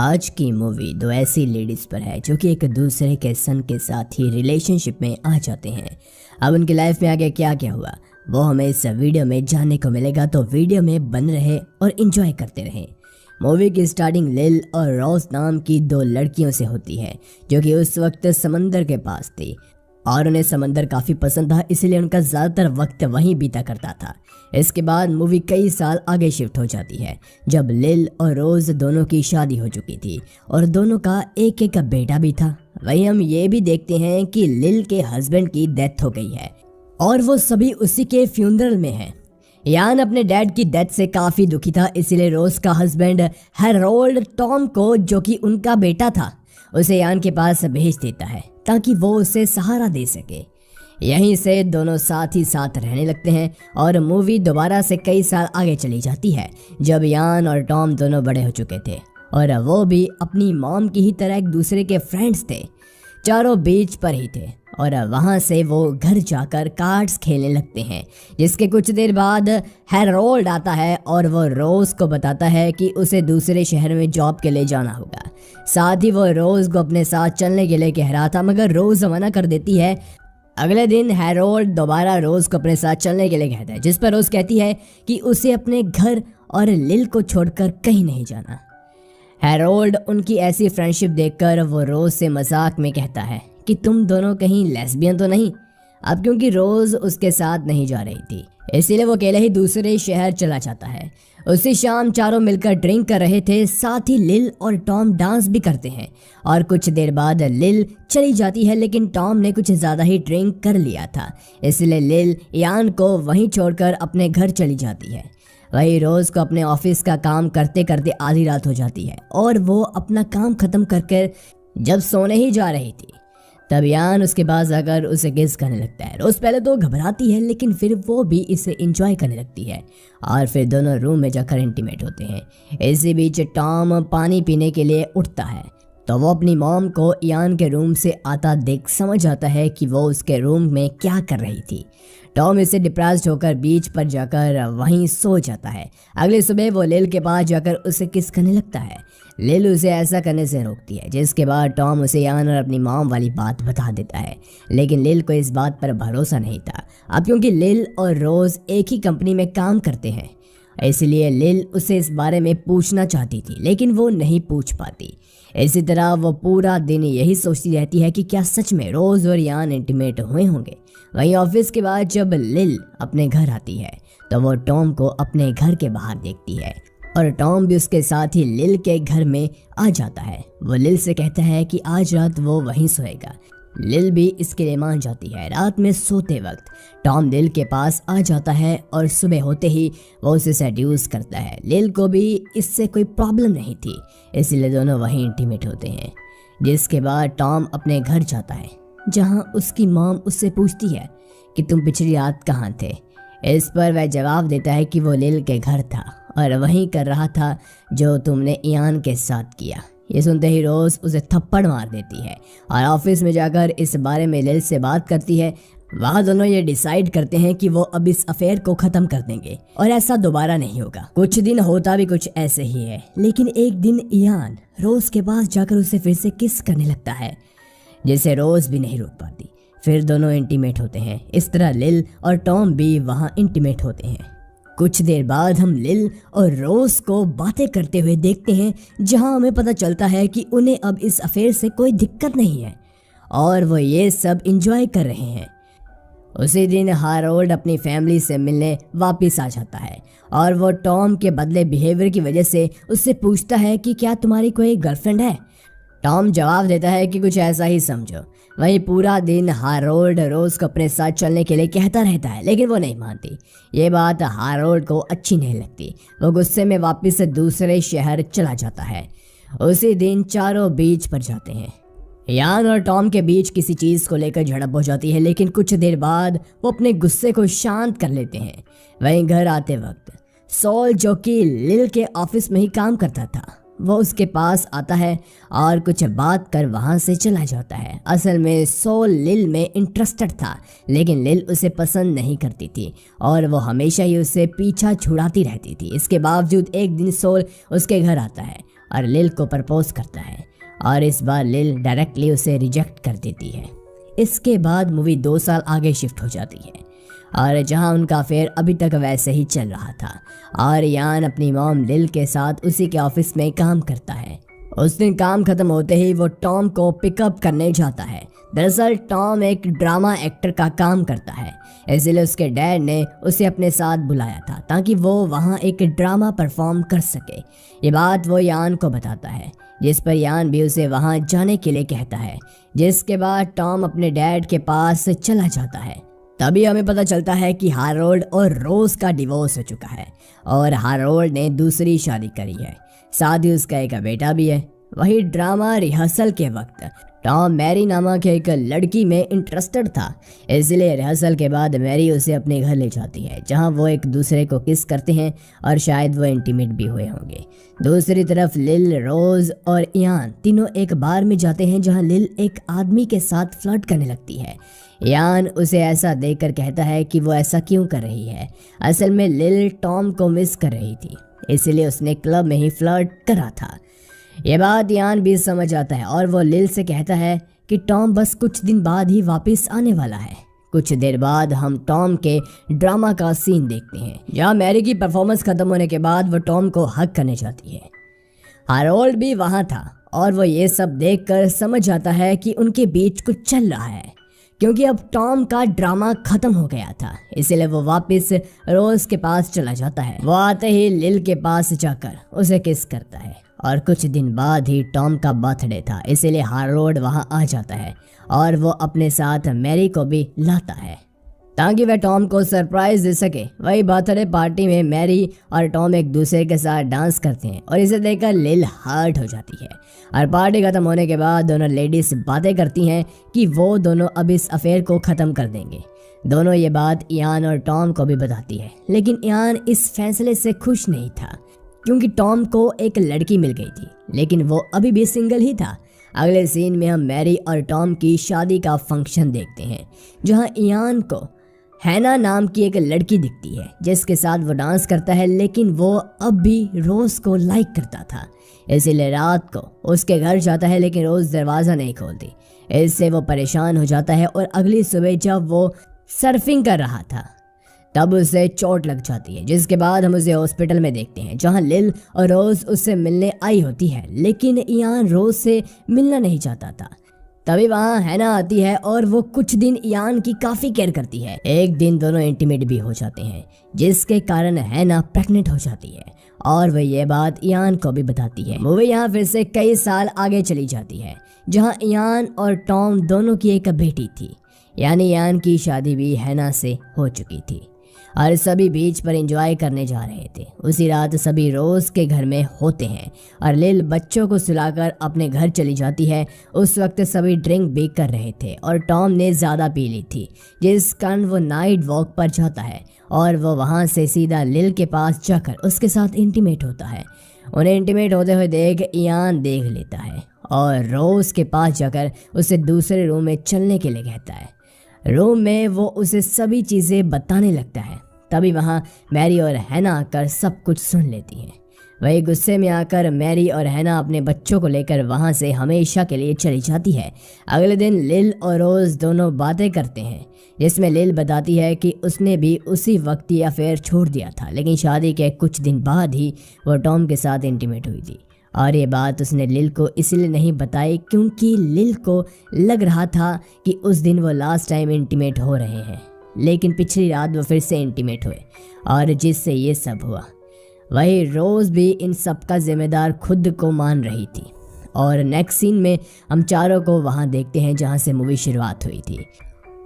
आज की मूवी दो ऐसी लेडीज़ पर है जो कि एक दूसरे के सन के साथ ही रिलेशनशिप में आ जाते हैं। अब उनकी लाइफ में आगे क्या क्या हुआ वो हमें इस वीडियो में जानने को मिलेगा, तो वीडियो में बन रहे और इन्जॉय करते रहें। मूवी की स्टार्टिंग लिल और रोज नाम की दो लड़कियों से होती है जो कि उस वक्त समंदर के पास थी और उन्हें समंदर काफ़ी पसंद था, इसलिए उनका ज़्यादातर वक्त वहीं बीता करता था। इसके बाद मूवी कई साल आगे शिफ्ट हो जाती है जब लिल और रोज़ दोनों की शादी हो चुकी थी और दोनों का एक एक बेटा भी था। वहीं हम ये भी देखते हैं कि लिल के हस्बैंड की डेथ हो गई है और वो सभी उसी के फ्यूनरल में हैं। यान अपने डैड की डेथ से काफ़ी दुखी था, इसीलिए रोज का हस्बैंड हैरोल्ड टॉम को, जो कि उनका बेटा था, उसे यान के पास भेज देता है ताकि वो उसे सहारा दे सके। यहीं से दोनों साथ ही साथ रहने लगते हैं और मूवी दोबारा से कई साल आगे चली जाती है जब यान और टॉम दोनों बड़े हो चुके थे और वो भी अपनी मॉम की ही तरह एक दूसरे के फ्रेंड्स थे। चारों बीच पर ही थे और वहाँ से वो घर जाकर कार्ड्स खेलने लगते हैं, जिसके कुछ देर बाद हैरोल्ड आता है और वो रोज़ को बताता है कि उसे दूसरे शहर में जॉब के लिए जाना होगा। साथ ही वो रोज़ को अपने साथ चलने के लिए कह रहा था, मगर रोज़ मना कर देती है। अगले दिन हैरोल्ड दोबारा रोज़ को अपने साथ चलने के लिए कहता है, जिस पर रोज़ कहती है कि उसे अपने घर और लिल को छोड़कर कहीं नहीं जाना। हैरोल्ड उनकी ऐसी फ्रेंडशिप देखकर वो रोज़ से मजाक में कहता है कि तुम दोनों कहीं लेस्बियन तो नहीं। अब क्योंकि रोज़ उसके साथ नहीं जा रही थी, इसीलिए वो अकेले ही दूसरे शहर चला जाता है। उसी शाम चारों मिलकर ड्रिंक कर रहे थे, साथ ही लिल और टॉम डांस भी करते हैं और कुछ देर बाद लिल चली जाती है, लेकिन टॉम ने कुछ ज़्यादा ही ड्रिंक कर लिया था, इसलिए लिल यान को वहीं छोड़कर अपने घर चली जाती है। वही रोज़ को अपने ऑफिस का काम करते करते आधी रात हो जाती है और वो अपना काम ख़त्म करके जब सोने ही जा रही थी तब यान उसके पास आकर उसे किस करने लगता है। रोज़ पहले तो घबराती है, लेकिन फिर वो भी इसे एंजॉय करने लगती है और फिर दोनों रूम में जाकर इंटीमेट होते हैं। इसी बीच टॉम पानी पीने के लिए उठता है तो वो अपनी मॉम को यान के रूम से आता देख समझ आता है कि वो उसके रूम में क्या कर रही थी। टॉम इससे डिप्रेस्ड होकर बीच पर जाकर वहीं सो जाता है। अगले सुबह वो लिल के पास जाकर उसे किस करने लगता है। लिल उसे ऐसा करने से रोकती है, जिसके बाद टॉम उसे यान और अपनी मॉम वाली बात बता देता है, लेकिन लिल को इस बात पर भरोसा नहीं था। अब क्योंकि लिल और रोज़ एक ही कंपनी में काम करते हैं, इसलिए लिल उसे इस बारे में पूछना चाहती थी, लेकिन वो नहीं पूछ पाती। इसी तरह वो पूरा दिन यही सोचती रहती है कि क्या सच में रोज़ और यान इंटीमेट हुए होंगे। वहीं ऑफिस के बाद जब लिल अपने घर आती है तो वो टॉम को अपने घर के बाहर देखती है और टॉम भी उसके साथ ही लिल के घर में आ जाता है। वो लिल से कहता है कि आज रात वो वहीं सोएगा। लिल भी इसके लिए मान जाती है। रात में सोते वक्त टॉम लिल के पास आ जाता है और सुबह होते ही वो उसे सेड्यूस करता है। लिल को भी इससे कोई प्रॉब्लम नहीं थी, इसलिए दोनों वहीं इंटीमेट होते हैं। जिसके बाद टॉम अपने घर जाता है जहां उसकी मॉम उससे पूछती है कि तुम पिछली रात कहाँ थे। इस पर वह जवाब देता है कि वो लिल के घर था और वहीं कर रहा था जो तुमने यान के साथ किया। ये सुनते ही रोज़ उसे थप्पड़ मार देती है और ऑफिस में जाकर इस बारे में लिल से बात करती है। वहाँ दोनों ये डिसाइड करते हैं कि वो अब इस अफेयर को ख़त्म कर देंगे और ऐसा दोबारा नहीं होगा। कुछ दिन होता भी कुछ ऐसे ही है, लेकिन एक दिन यान रोज़ के पास जाकर उसे फिर से किस करने लगता है, जिसे रोज़ भी नहीं रोक पाती। फिर दोनों इंटीमेट होते हैं। इस तरह लिल और टॉम भी वहाँ इंटीमेट होते हैं। कुछ देर बाद हम लिल और रोज़ को बातें करते हुए देखते हैं, जहां हमें पता चलता है कि उन्हें अब इस अफेयर से कोई दिक्कत नहीं है और वो ये सब एंजॉय कर रहे हैं। उसी दिन हैरोल्ड अपनी फैमिली से मिलने वापस आ जाता है और वो टॉम के बदले बिहेवियर की वजह से उससे पूछता है कि क्या तुम्हारी कोई गर्लफ्रेंड है। टॉम जवाब देता है कि कुछ ऐसा ही समझो। वहीं पूरा दिन हैरोल्ड रोज़ को अपने साथ चलने के लिए कहता रहता है, लेकिन वो नहीं मानती। ये बात हैरोल्ड को अच्छी नहीं लगती। वो गुस्से में वापस से दूसरे शहर चला जाता है। उसी दिन चारों बीच पर जाते हैं। यान और टॉम के बीच किसी चीज़ को लेकर झड़प हो जाती है, लेकिन कुछ देर बाद वो अपने गुस्से को शांत कर लेते हैं। वहीं घर आते वक्त सॉल, जो कि लिल के ऑफिस में ही काम करता था, वो उसके पास आता है और कुछ बात कर वहाँ से चला जाता है। असल में सोल लिल में इंटरेस्टेड था, लेकिन लिल उसे पसंद नहीं करती थी और वो हमेशा ही उससे पीछा छुड़ाती रहती थी। इसके बावजूद एक दिन सोल उसके घर आता है और लिल को प्रपोज करता है और इस बार लिल डायरेक्टली उसे रिजेक्ट कर देती है। इसके बाद मूवी 2 साल आगे शिफ्ट हो जाती है और जहां उनका अफेयर अभी तक वैसे ही चल रहा था और यान अपनी मॉम लिल के साथ उसी के ऑफिस में काम करता है। उस दिन काम खत्म होते ही वो टॉम को पिकअप करने जाता है। दरअसल टॉम एक ड्रामा एक्टर का काम करता है, इसलिए उसके डैड ने उसे अपने साथ बुलाया था ताकि वो वहाँ एक ड्रामा परफॉर्म कर सके। ये बात वो यान को बताता है, जिस पर यान भी उसे वहाँ जाने के लिए कहता है। जिसके बाद टॉम अपने डैड के पास चला जाता है। तभी हमें पता चलता है कि हारोल्ड और रोज का डिवोर्स हो चुका है और हारोल्ड ने दूसरी शादी करी है, साथ ही उसका एक बेटा भी है। वही ड्रामा रिहर्सल के वक्त टॉम मैरी नामक एक लड़की में इंटरेस्टेड था, इसलिए रिहर्सल के बाद मैरी उसे अपने घर ले जाती है, जहां वो एक दूसरे को किस करते हैं और शायद वो इंटीमेट भी हुए होंगे। दूसरी तरफ लिल, रोज और यान तीनों एक बार में जाते हैं, जहां लिल एक आदमी के साथ फ्लर्ट करने लगती है। यान उसे ऐसा देखकर कहता है कि वो ऐसा क्यों कर रही है। असल में लिल टॉम को मिस कर रही थी, इसलिए उसने क्लब में ही फ्लर्ट करा था। ये बात यान भी समझ आता है और वो लिल से कहता है कि टॉम बस कुछ दिन बाद ही वापस आने वाला है। कुछ देर बाद हम टॉम के ड्रामा का सीन देखते हैं, जहाँ मैरी की परफॉर्मेंस खत्म होने के बाद वो टॉम को हक करने जाती है। हारोल्ड भी वहाँ था और वो ये सब देखकर समझ आता है कि उनके बीच कुछ चल रहा है, क्योंकि अब टॉम का ड्रामा खत्म हो गया था। इसलिए वो वापस रोज के पास चला जाता है। वो आते ही लिल के पास जाकर उसे किस करता है और कुछ दिन बाद ही टॉम का बर्थडे था, इसलिए हारोल्ड वहां आ जाता है और वो अपने साथ मैरी को भी लाता है ताकि वह टॉम को सरप्राइज दे सके। वही बर्थडे पार्टी में मैरी और टॉम एक दूसरे के साथ डांस करते हैं और इसे देखकर लिल हर्ट हो जाती है और पार्टी खत्म होने के बाद दोनों लेडीज बातें करती हैं कि वो दोनों अब इस अफेयर को ख़त्म कर देंगे। दोनों ये बात यान और टॉम को भी बताती है, लेकिन यान इस फैसले से खुश नहीं था क्योंकि टॉम को एक लड़की मिल गई थी, लेकिन वो अभी भी सिंगल ही था। अगले सीन में हम मैरी और टॉम की शादी का फंक्शन देखते हैं, जहां यान को हैना नाम की एक लड़की दिखती है जिसके साथ वो डांस करता है, लेकिन वो अब भी रोज को लाइक करता था। इसीलिए रात को उसके घर जाता है, लेकिन रोज दरवाज़ा नहीं खोलती। इससे वो परेशान हो जाता है और अगली सुबह जब वो सर्फिंग कर रहा था तब उसे चोट लग जाती है, जिसके बाद हम उसे हॉस्पिटल में देखते हैं, जहां लिल और रोज उससे मिलने आई होती है, लेकिन यान रोज से मिलना नहीं चाहता था। तभी वहाँ हैना आती है और वो कुछ दिन यान की काफ़ी केयर करती है। एक दिन दोनों इंटीमेट भी हो जाते हैं, जिसके कारण हैना प्रेग्नेंट हो जाती है और वह ये बात यान को भी बताती है। मूवी यहाँ फिर से कई साल आगे चली जाती है, जहाँ यान और टॉम दोनों की एक बेटी थी, यानी यान की शादी भी हैना से हो चुकी थी और सभी बीच पर एंजॉय करने जा रहे थे। उसी रात सभी रोज के घर में होते हैं और लिल बच्चों को सुलाकर अपने घर चली जाती है। उस वक्त सभी ड्रिंक भी कर रहे थे और टॉम ने ज़्यादा पी ली थी, जिस कारण वो नाइट वॉक पर जाता है और वो वहाँ से सीधा लिल के पास जाकर उसके साथ इंटीमेट होता है। उन्हें इंटीमेट होते हुए देख यान देख लेता है और रोज के पास जाकर उसे दूसरे रूम में चलने के लिए कहता है। रूम में वो उसे सभी चीज़ें बताने लगता है। तभी वहाँ मैरी और हैना आकर सब कुछ सुन लेती हैं। वही गुस्से में आकर मैरी और हैना अपने बच्चों को लेकर वहाँ से हमेशा के लिए चली जाती है। अगले दिन लिल और रोज दोनों बातें करते हैं, जिसमें लिल बताती है कि उसने भी उसी वक्त ये अफेयर छोड़ दिया था, लेकिन शादी के कुछ दिन बाद ही वो टॉम के साथ इंटीमेट हुई थी और ये बात उसने लिल को इसलिए नहीं बताई क्योंकि लिल को लग रहा था कि उस दिन वो लास्ट टाइम इंटीमेट हो रहे हैं, लेकिन पिछली रात वो फिर से इंटीमेट हुए और जिससे ये सब हुआ। वही रोज़ भी इन सब का जिम्मेदार खुद को मान रही थी और नेक्स्ट सीन में हम चारों को वहाँ देखते हैं जहाँ से मूवी शुरुआत हुई थी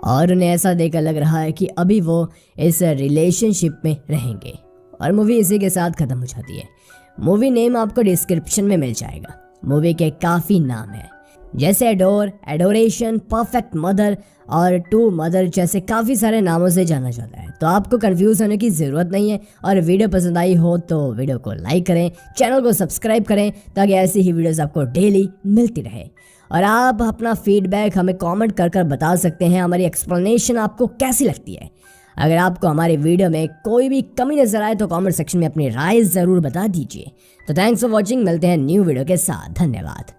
और उन्हें ऐसा देखकर लग रहा है कि अभी वो इस रिलेशनशिप में रहेंगे और मूवी इसी के साथ ख़त्म हो जाती है। मूवी नेम आपको डिस्क्रिप्शन में मिल जाएगा। मूवी के काफ़ी नाम हैं, जैसे एडोर, एडोरेशन, परफेक्ट मदर और टू मदर जैसे काफ़ी सारे नामों से जाना जाता है, तो आपको कंफ्यूज होने की ज़रूरत नहीं है। और वीडियो पसंद आई हो तो वीडियो को लाइक करें, चैनल को सब्सक्राइब करें ताकि ऐसी ही वीडियोस आपको डेली मिलती रहे। और आप अपना फीडबैक हमें कमेंट कर बता सकते हैं, हमारी एक्सप्लेनेशन आपको कैसी लगती है। अगर आपको हमारी वीडियो में कोई भी कमी नजर आए तो कमेंट सेक्शन में अपनी राय ज़रूर बता दीजिए। तो थैंक्स फॉर वॉचिंग, मिलते हैं न्यू वीडियो के साथ, धन्यवाद।